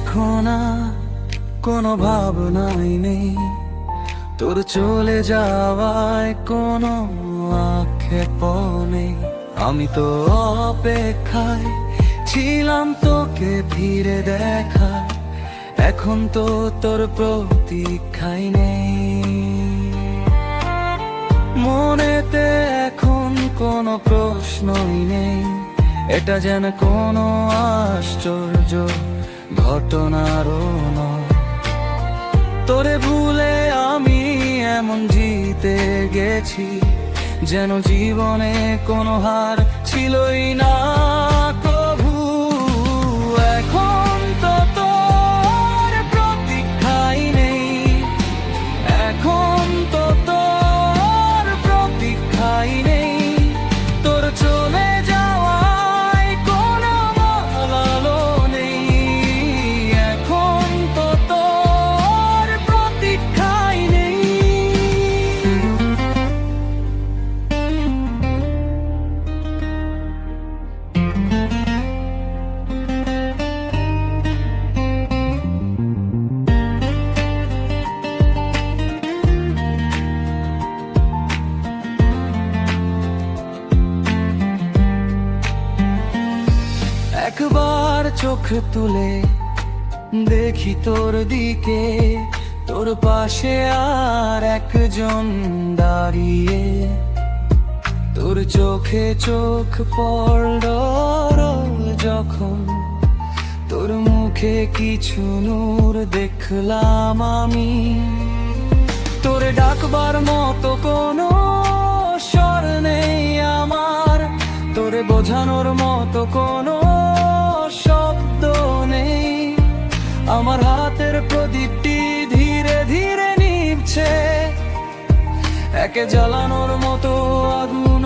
এখন আর কোনো ভাবনাই নেই, তোর চলে যাওয়ায় কোনো আক্ষেপ নেই। আমি তো অপেক্ষায় ছিলাম তোকে ফিরে দেখা, এখন তো তোর প্রতীক্ষাই নেই। মনেতে এখন কোনো প্রশ্নই নেই, এটা যেন কোনো আশ্চর্য ঘটনারও নয়। তোরে ভুলে আমি এমন জিতে গেছি, যেন জীবনে কোনো হার ছিলই না কভু। এখন তো তোর প্রতীক্ষাই নেই, এখন তো তোর প্রতীক্ষাই নেই। তোর চলে যাওয়ায় কোনো বলালো নেই, এখন তো তোর প্রতীক্ষাই নেই। একবার চোখ তুলে দেখি তোর দিকে, তোর পাশে আর একজন দাঁড়িয়ে। তোর চোখে চোখ পড়ল যখন, তোর মুখে কিছু নূর দেখলাম আমি। তোর ডাকবার মতো কোনো স্বর নেই আমার, তোরে বোঝানোর মতো কোনো শব্দ নেই। আমার হাতের প্রদীপটি ধীরে ধীরে নিভছে, একে জ্বালানোর মতো আগুন